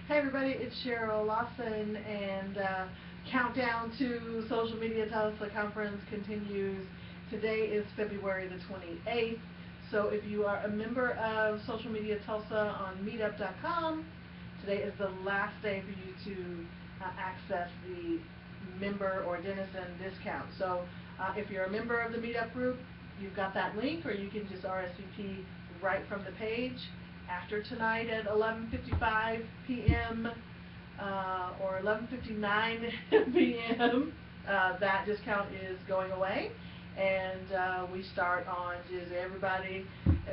Hey everybody, it's Cheryl Lawson, and countdown to Social Media Tulsa Conference continues. Today is February the 28th, so if you are a member of Social Media Tulsa on meetup.com, today is the last day for you to access the member or denizen discount. So if you're a member of the meetup group, you've got that link, or you can just RSVP right from the page. After tonight at 11:55 p.m. Or 11:59 p.m., that discount is going away, and we start on just everybody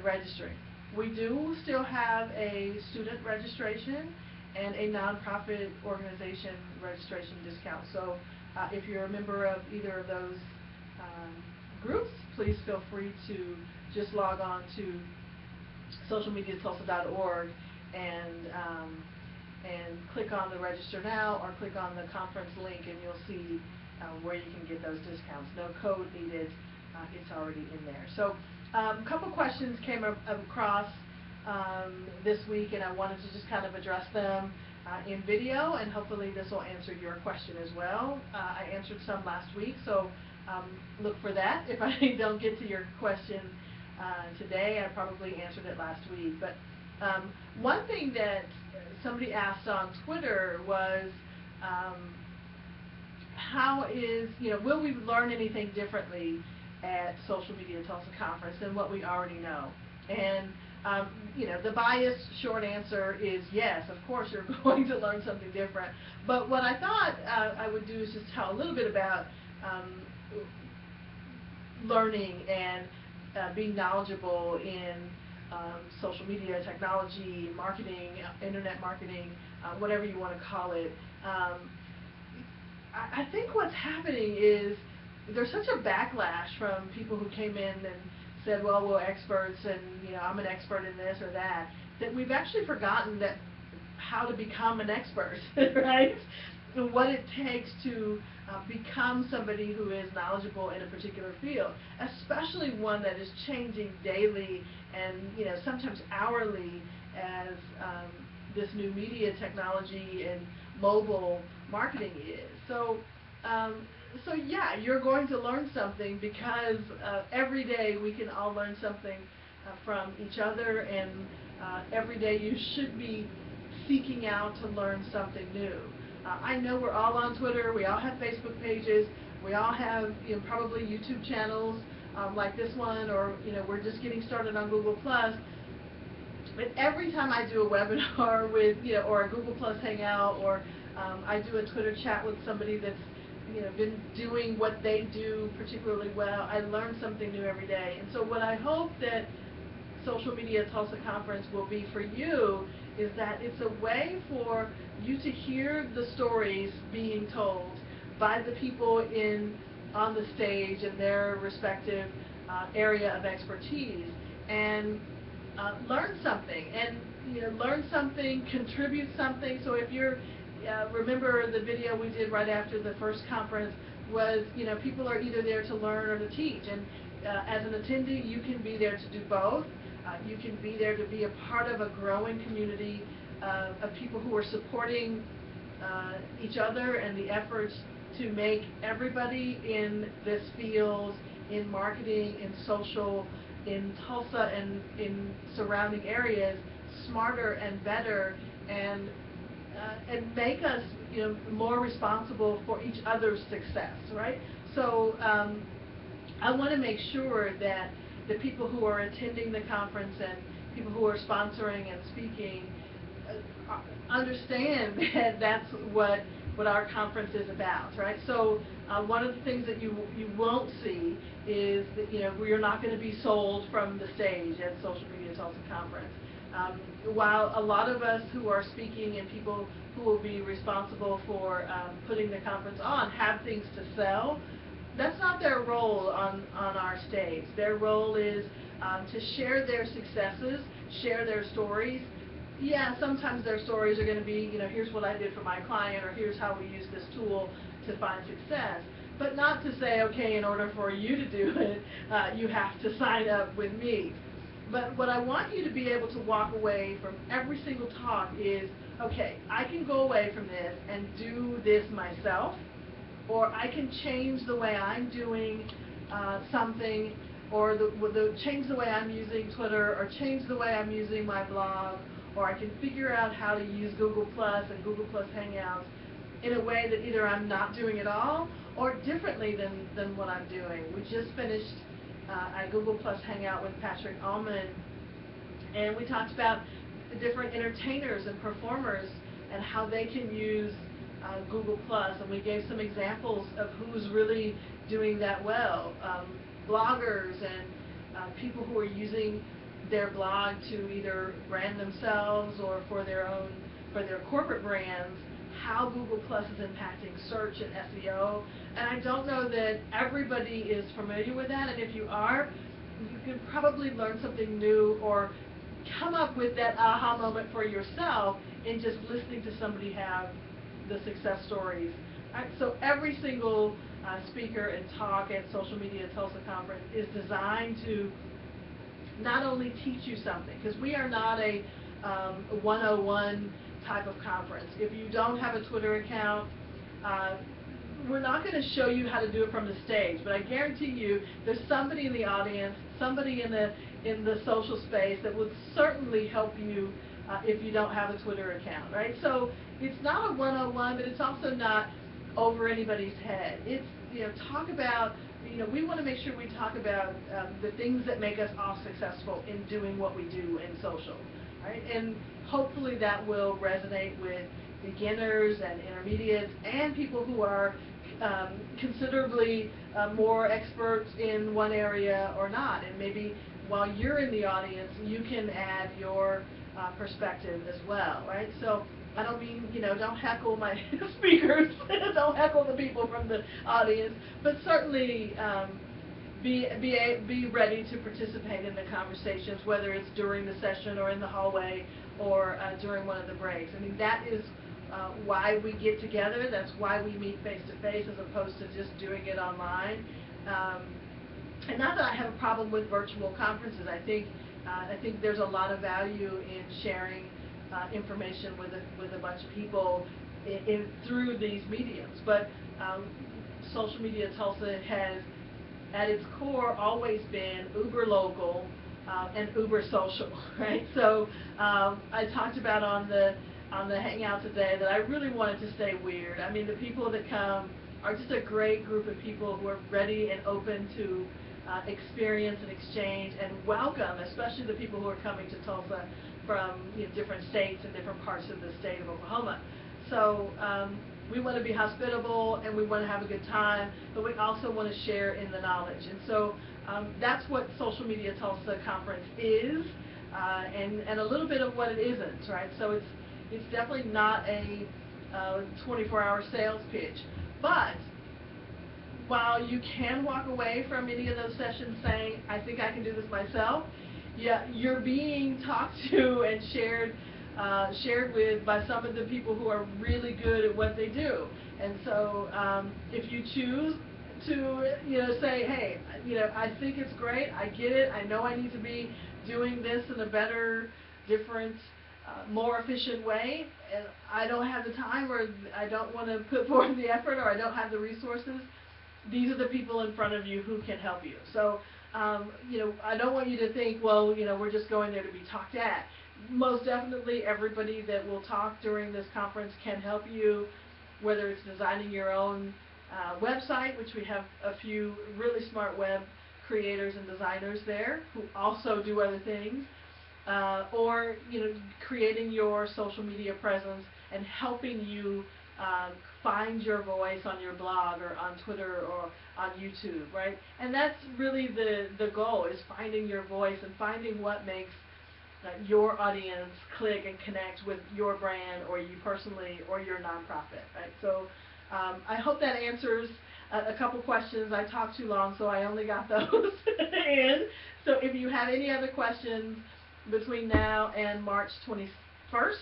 registering. We do still have a student registration and a nonprofit organization registration discount. So if you're a member of either of those groups, please feel free to just log on to socialmediatulsa.org and click on the register now, or click on the conference link, and you'll see where you can get those discounts. No code needed, it's already in there. So a couple questions came across this week, and I wanted to just kind of address them in video, and hopefully this will answer your question as well. I answered some last week, so look for that. If I don't get to your question today, I probably answered it last week. But one thing that somebody asked on Twitter was, will we learn anything differently at Social Media Tulsa Conference than what we already know? And the biased short answer is yes, of course you're going to learn something different. But what I thought I would do is just tell a little bit about learning and being knowledgeable in social media, technology, marketing, internet marketing, whatever you want to call it. I think what's happening is there's such a backlash from people who came in and said, well, we're experts, and I'm an expert in this or that we've actually forgotten that how to become an expert, right? And what it takes to become somebody who is knowledgeable in a particular field, especially one that is changing daily and sometimes hourly as this new media technology and mobile marketing is. So yeah, you're going to learn something, because every day we can all learn something from each other, and every day you should be seeking out to learn something new. I know we're all on Twitter, we all have Facebook pages, we all have probably YouTube channels like this one, or we're just getting started on Google+. But every time I do a webinar with or a Google+ Hangout, or I do a Twitter chat with somebody that's been doing what they do particularly well, I learn something new every day. And so what I hope that Social Media Tulsa Conference will be for you is that it's a way for you to hear the stories being told by the people on the stage in their respective area of expertise, and learn something, contribute something. So if you're remember the video we did right after the first conference was, people are either there to learn or to teach, and as an attendee you can be there to do both. You can be there to be a part of a growing community of people who are supporting each other and the efforts to make everybody in this field, in marketing, in social, in Tulsa and in surrounding areas, smarter and better, and make us more responsible for each other's success, right? So I want to make sure that the people who are attending the conference and people who are sponsoring and speaking understand that that's what our conference is about, right? So one of the things that you won't see is that we're not going to be sold from the stage at Social Media Tulsa Conference. While a lot of us who are speaking and people who will be responsible for putting the conference on have things to sell, that's not their role on our stage. Their role is to share their successes, share their stories. Yeah, sometimes their stories are going to be, here's what I did for my client, or here's how we use this tool to find success. But not to say, okay, in order for you to do it, you have to sign up with me. But what I want you to be able to walk away from every single talk is, okay, I can go away from this and do this myself, or I can change the way I'm doing something, or change the way I'm using Twitter, or change the way I'm using my blog, or I can figure out how to use Google Plus and Google Plus Hangouts in a way that either I'm not doing at all or differently than what I'm doing. We just finished a Google Plus Hangout with Patrick Allman, and we talked about the different entertainers and performers and how they can use Google Plus, and we gave some examples of who's really doing that well. Bloggers and people who are using their blog to either brand themselves or for their corporate brands, how Google Plus is impacting search and SEO. And I don't know that everybody is familiar with that, and if you are, you can probably learn something new or come up with that aha moment for yourself in just listening to somebody have the success stories. So every single speaker and talk at Social Media Tulsa Conference is designed to not only teach you something, because we are not a 101 type of conference. If you don't have a Twitter account, we're not going to show you how to do it from the stage, but I guarantee you there's somebody in the audience, somebody in the social space that would certainly help you if you don't have a Twitter account, right? So it's not a 101, but it's also not over anybody's head. It's, talk about, we want to make sure we talk about the things that make us all successful in doing what we do in social, right? And hopefully that will resonate with beginners and intermediates and people who are considerably more experts in one area or not. And maybe while you're in the audience, you can add your perspective as well, right? So I don't mean, don't heckle my speakers, don't heckle the people from the audience, but certainly be ready to participate in the conversations, whether it's during the session or in the hallway or during one of the breaks. I mean, that is why we get together. That's why we meet face to face as opposed to just doing it online. And not that I have a problem with virtual conferences. I think there's a lot of value in sharing information with a bunch of people through these mediums. But Social Media Tulsa has, at its core, always been uber local and uber social, right? So I talked about on the hangout today that I really wanted to stay weird. I mean, the people that come are just a great group of people who are ready and open to experience and exchange and welcome, especially the people who are coming to Tulsa from different states and different parts of the state of Oklahoma. So we want to be hospitable and we want to have a good time, but we also want to share in the knowledge. And so that's what Social Media Tulsa Conference is, and a little bit of what it isn't, right? So it's definitely not a 24-hour sales pitch, but while you can walk away from any of those sessions saying, I think I can do this myself, yeah, you're being talked to and shared with by some of the people who are really good at what they do. And so if you choose to say, hey, I think it's great, I get it, I know I need to be doing this in a better, different, more efficient way, and I don't have the time, or I don't want to put forth the effort, or I don't have the resources, these are the people in front of you who can help you. So I don't want you to think, well, we're just going there to be talked at. Most definitely everybody that will talk during this conference can help you, whether it's designing your own website, which we have a few really smart web creators and designers there who also do other things, or creating your social media presence and helping you find your voice on your blog or on Twitter or on YouTube, right? And that's really the goal, is finding your voice and finding what makes your audience click and connect with your brand or you personally or your nonprofit, right? So I hope that answers a couple questions. I talked too long, so I only got those in. So if you have any other questions between now and March 21st,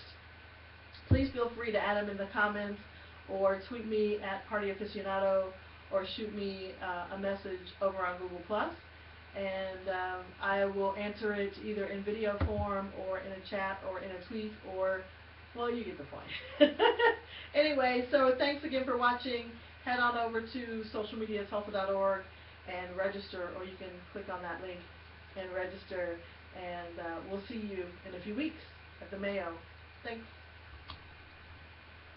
please feel free to add them in the comments or tweet me at Party Aficionado or shoot me a message over on Google+. and I will answer it either in video form or in a chat or in a tweet or, well, you get the point. Anyway, so thanks again for watching. Head on over to socialmediatulsa.org and register, or you can click on that link and register, and we'll see you in a few weeks at the Mayo. Thanks.